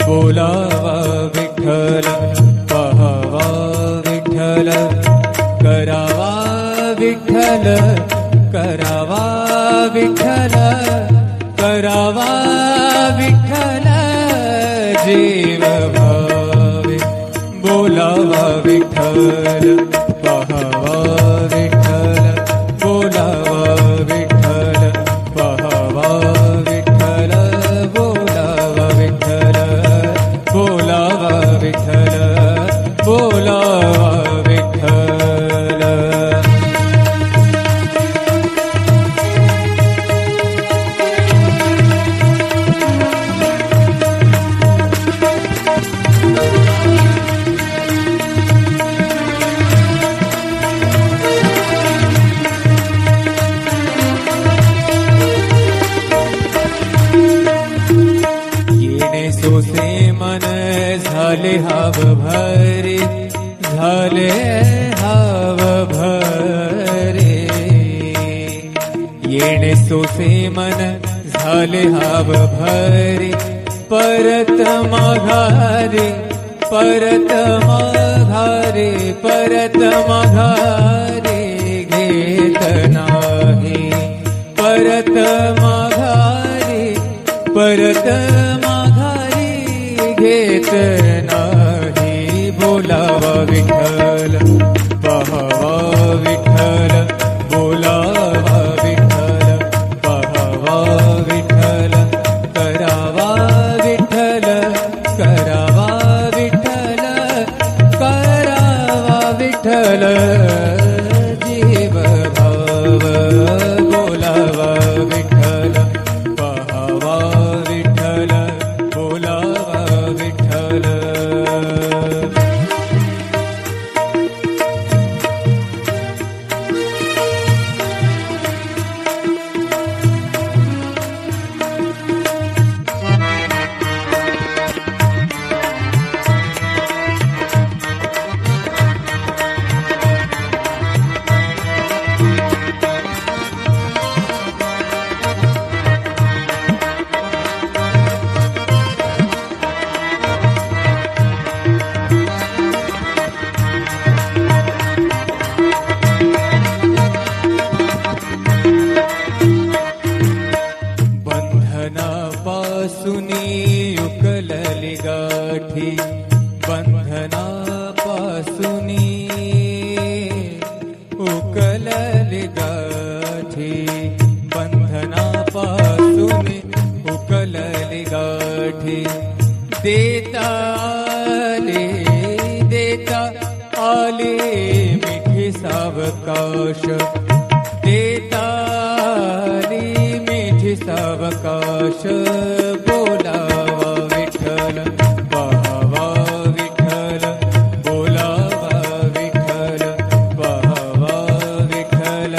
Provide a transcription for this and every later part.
बोलावा विठ्ठल, पहावा विठ्ठल, करावा विठ्ठल, करावा विठ्ठल, करावा विठ्ठल जीव भावे. बोलावा विठ्ठल, पहावा विठ्ठल, बोलावा विठ्ठल, पहावा विठ्ठल, बोलावा विठ्ठल, बोलावा विठ्ठल, बोलावा विठ्ठल. सोसे मन झाले हाव भरे, झाले हाव भरे. येणे सोसे मन झाले हाव भरे, परत माघारे, परत माघारे, परत माघारे घेत नाही. परत माघारे, परत घेत नाही. बोलावा विठ्ठल, पहावा विठ्ठल, बोलावा विठ्ठल, पहावा विठ्ठल, करावा विठ्ठल, करावा विठ्ठल, करावा विठ्ठल जीव भाव. बोलावा विठ्ठल, पहावा विठ्ठल, बोलावा विठ्ठल. बंधनापासुनी उकलली गाठी, बंधनापासुनी उकलली गाठी, बंधनापासुनी उकलली गाठी. देता आले, देता आले मिठी सावकाश, देता आली मिठी सावकाश. बोलावा विठ्ठल, पहावा विठ्ठल, बोलावा विठ्ठल, पहावा विठ्ठल,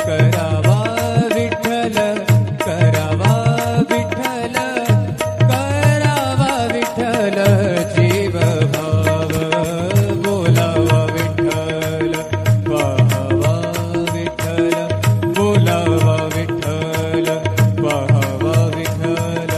करावा विठ्ठल, करावा विठ्ठल, करावा विठ्ठल जीव भाव. बोलावा विठ्ठल, पहावा विठ्ठल, बोलावा विठ्ठल, पहावा विठ्ठल,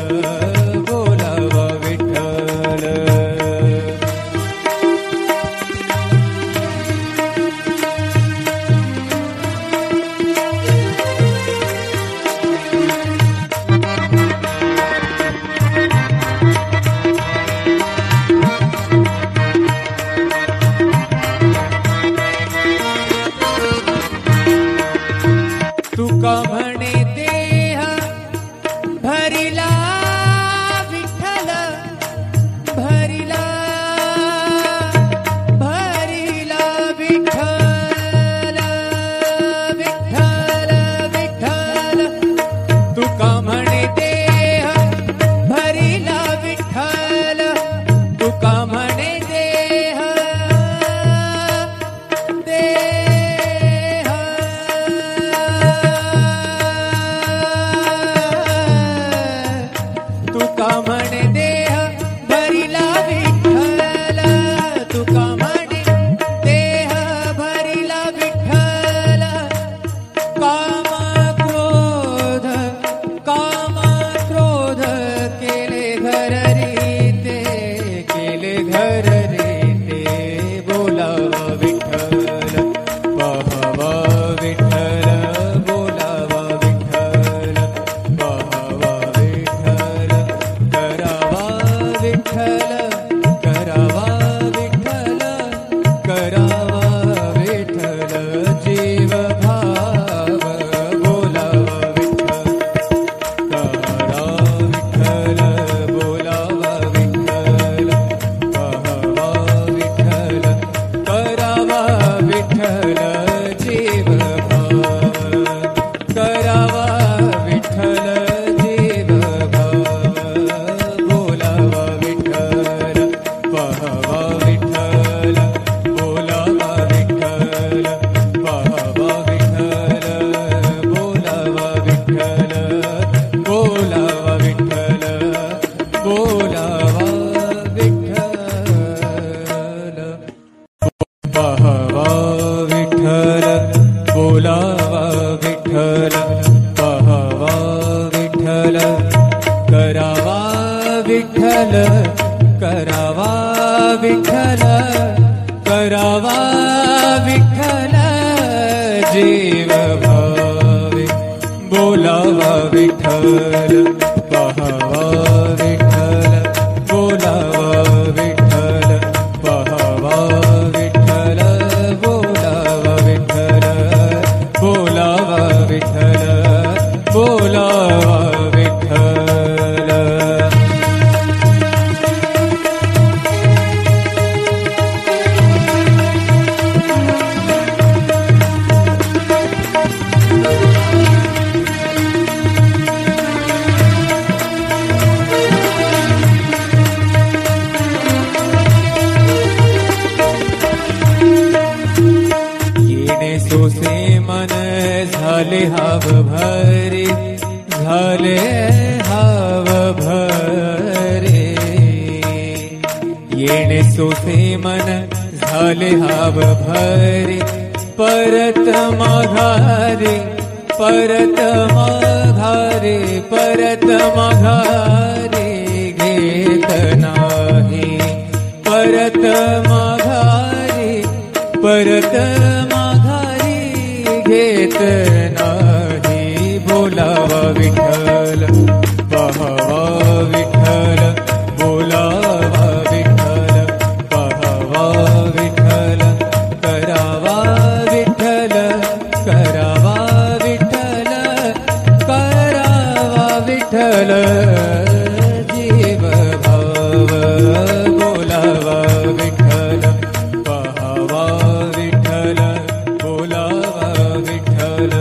बोलावा विठ्ठल, पहावा विठ्ठल, बोलावा विठ्ठल, पहावा विठ्ठल, करावा विठ्ठल, करावा विठ्ठल, करावा विठ्ठल, जीव भावे बोलावा विठ्ठल, पहावा विठ्ठल, बोलावा विठ्ठल, पहावा विठ्ठल, बोलावा विठ्ठल, बोलावा विठ्ठल, बोलावा विठ्ठल. सोसे मन झाले हाव भरे, झाले हाव भरे, येणे सोसे मन झाले हाव भरे, परत माघारे, परत माघारे, परत माघारे घेत नाही, परत माघारे, परत माघारी घेत नाही, बोलावा विठ्ठल, पहावा विठ्ठल, बोलावा विठ्ठल, पहावा विठ्ठल, करावा विठ्ठल, करावा विठ्ठल, करावा विठ्ठल, जीव भाव बोलावा विठ्ठल, पहावा विठ्ठल, बोलावा विठ्ठल.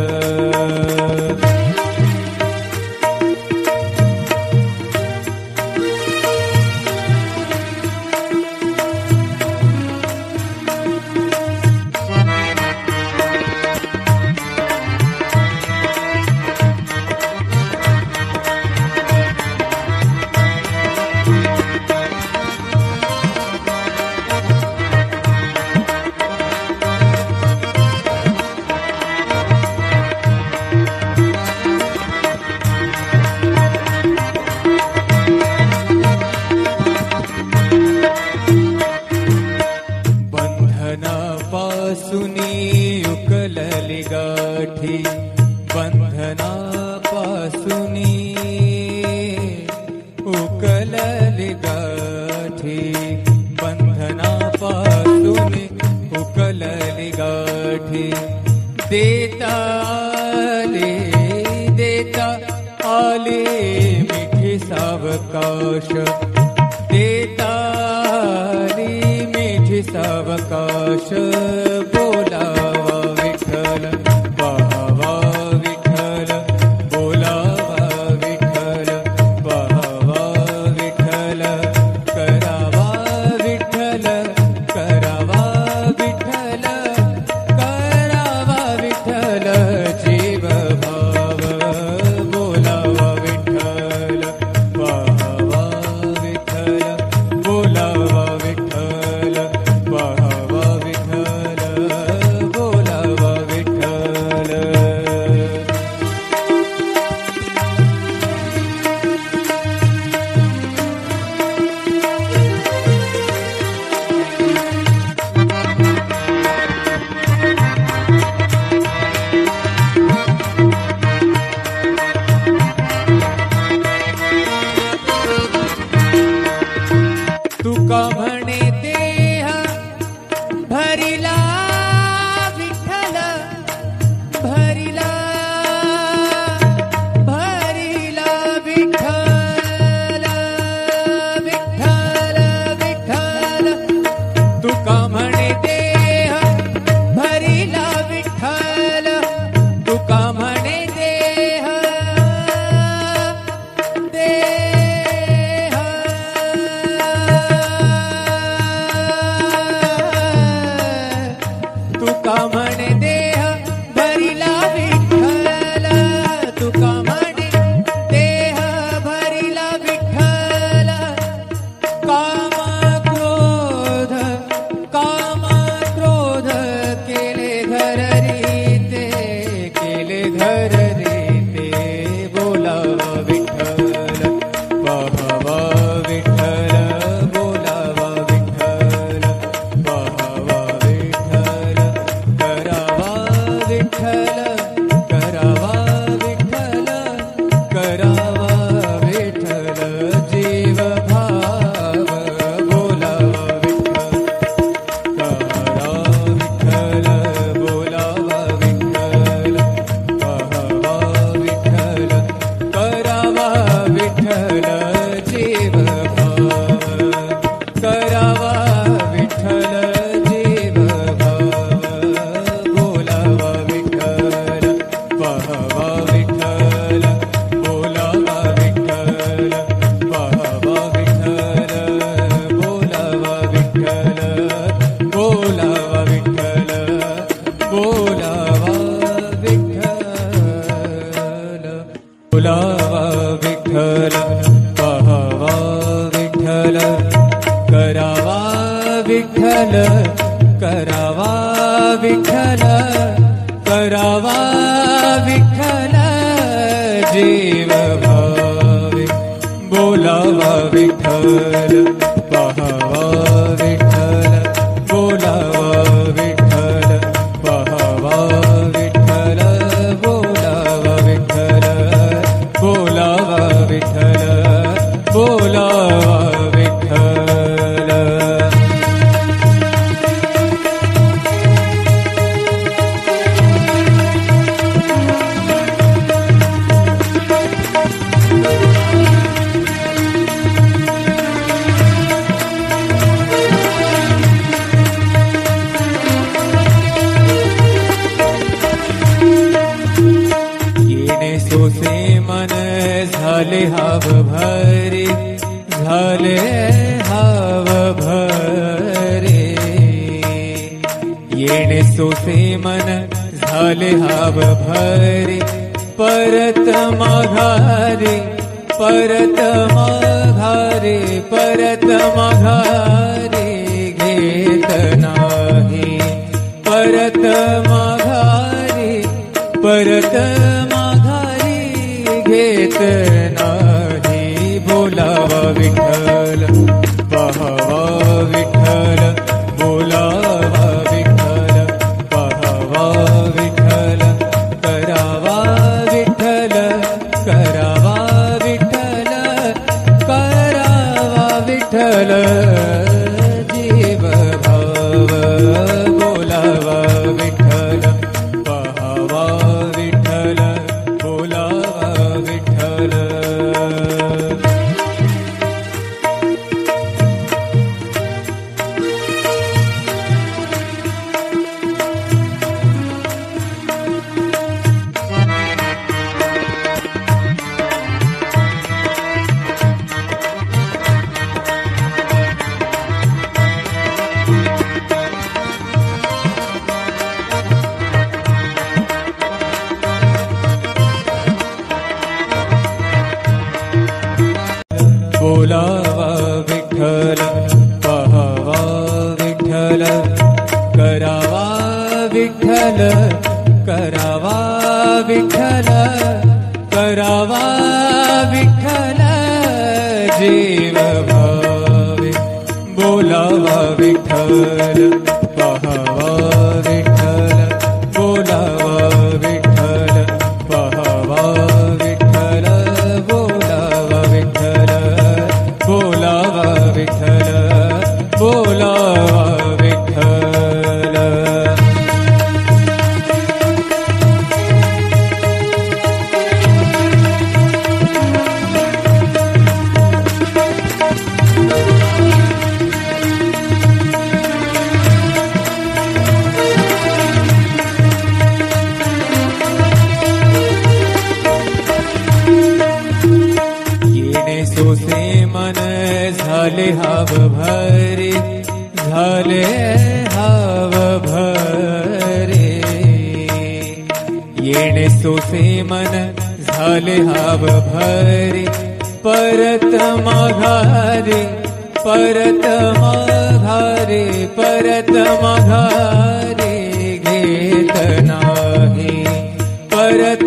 बंधनापासूनी उकलली गाठी, बंधनापासूनी उकलली गाठी, बंधनापासूनी उकलली गाठी, देता आले मिठी सावकाश, देता आली मिठी सावकाश, बोलावा विठ्ठल, पहावा विठ्ठल, बोलावा विठ्ठल, पहावा विठ्ठल, करावा विठ्ठल, करावा विठ्ठल, करावा विठ्ठल, जीव भाव बोलावा विठ्ठल, पहावा विठ्ठल, बोलावा विठ्ठल, पहावा विठ्ठल, बोलावा विठ्ठल. तुका म्हणे देह भरिला विठ्ठल, भरिला भरिला विठ्ठल, विठ्ठल विठ्ठल, तुका म्हणे देह भरिला विठ्ठल, तुका म्हणे देह देह काम क्रोध केले घर रीते, केले घर रीते. बोलावा विठ्ठल पाहावा विठ्ठल, बोलावा विठ्ठल पाहावा विठ्ठल, करावा विठ्ठल, करावा विठ्ठल, करावा विठ्ठल जीव भाव. बोलावा विठ्ठल, करा विठ्ठल, बोलावा विठ्ठल पाहावा विठ्ठल, करावा विठ्ठल जीव भाव, करावा विठ्ठल जीव भाव. बोलावा विठ्ठल पाहावा विठ्ठल, बोलावा विठ्ठल पाहावा विठ्ठल, बोलावा विठ्ठल, बोलावा विठ्ठल, बोलावा विठ्ठल, बोलावा विठ्ठल पाहावा विठ्ठल, करावा विठ्ठल, करावा विठ्ठल, करावा विठ्ठल जीव भावे. बोलावा विठ्ठल पाहावा विठ्ठल, बोलावा विठ्ठल पाहावा विठ्ठल, बोलावा विठ्ठल, बोलावा विठ्ठल, बोलावा विठ्ठल. येणे सोसे मन झाले हाव भरे, झाले हाव भरे. येणे सोसे मन झाले हाव भरे, परत माघारे, परत माघारे, परत माघारे घेत नाही. परत माघारे, परत माघारी घेत नाही. बोलावा विठ्ठल पाहावा विठ्ठल, बोलावा विठ्ठल पाहावा विठ्ठल, करावा विठ्ठल, करावा विठ्ठल, करावा विठ्ठल जीव भाव. बोलावा विठ्ठल पाहावा विठ्ठल, बोलावा विठ्ठल. बोलावा विठ्ठल पाहावा विठ्ठल, करावा विठ्ठल, करावा विठ्ठल, करावा विठ्ठल जीव भावे. बोलावा विठ्ठल पाहावा विठ्ठल, बोलावा विठ्ठल पाहावा विठ्ठल, बोलावा विठ्ठल, बोलावा विठ्ठल, बोलावा विठ्ठल. सोसे मन झाले हाव भरे, झाले हाव भरे. येणे सोसे मन झाले हाव भरे, परत माघारे, परत माघारे परत माघारे घेत नाही परत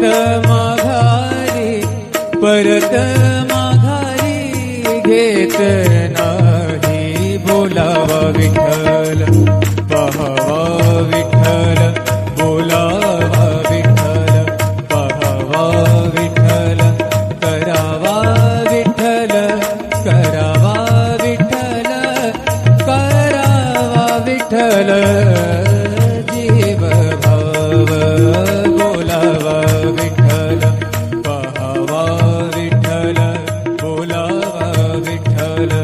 माघारी परत माघारी घेत नाही बोलावा विठ्ठल पहावा विठ्ठल बोलावा विठ्ठल पहावा विठ्ठल करावा विठ्ठल करावा विठ्ठल करावा विठ्ठल जीव भाव बोलावा विठ्ठल पहावा विठ्ठल बोलावा विठ्ठल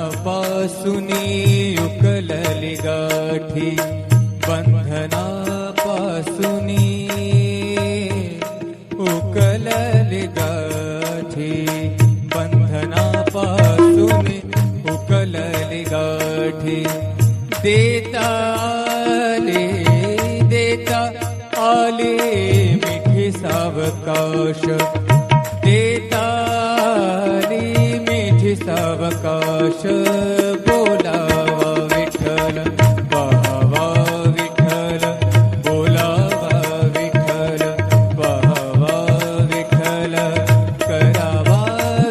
बंधनापासूनी उकलली गाठी बंधनापासूनी उकलली गाठी बंधनापासूनी उकलली गाठी देता आले मिठी सावकाश देता मिठी सावकाश बोलावा विठ्ठल पहावा विठ्ठल बोलावा विठ्ठल पहावा विठ्ठल करावा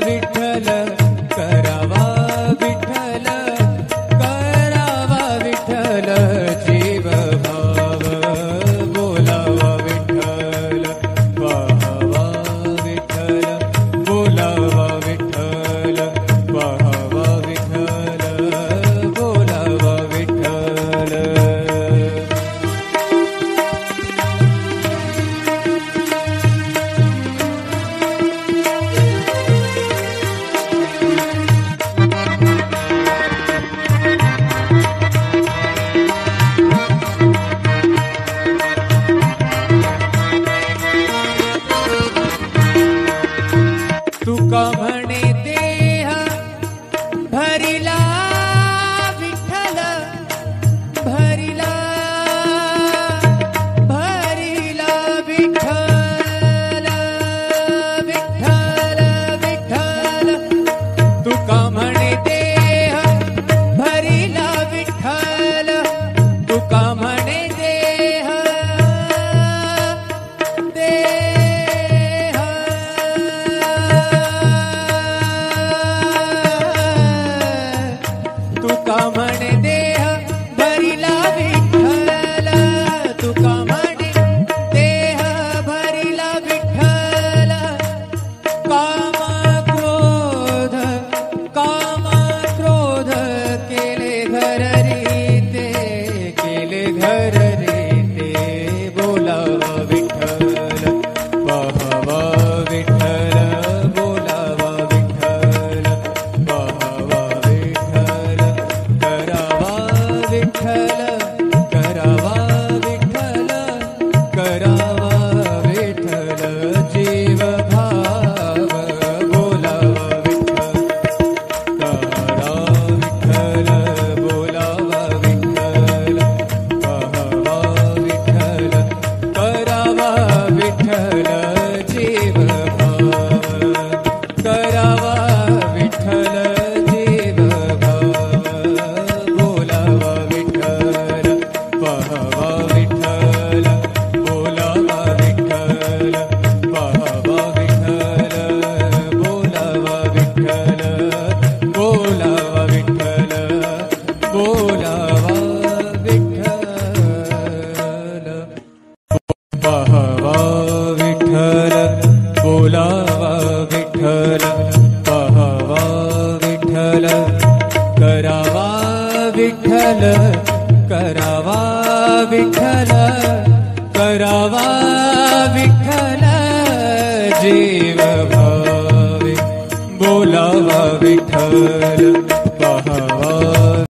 विठ्ठल करावा विठ्ठल करावा विठ्ठल जीव भाव बोलावा विठ्ठल पहावा विठ्ठल बोलावा विठ्ठल पहावा विठ्ठल बोलावा विठ्ठल तुका म्हणे देह भरिला विठ्ठल भरिला भरिला विठ्ठल विठ्ठल विठ्ठल तुका म्हणे देह भरिला विठ्ठल तुका म्हणे देह तुका म्हणे देह भरिला विठ्ठल तुका म्हणे देह भरिला विठ्ठल काम क्रोध केले घर रीते केले घर रीते बोलावा विठ्ठल पहावा विठ्ठल बोलावा विठ्ठल पहावा विठ्ठल करावा विठ्ठल करावा विठ्ठल करावा विठ्ठल जीव भाव बोलावा विठ्ठल करा विठ्ठल बोलावा विठ्ठल पहावा विठ्ठल करावा विठ्ठल जीव भावे बोलावा विठ्ठल पाहावा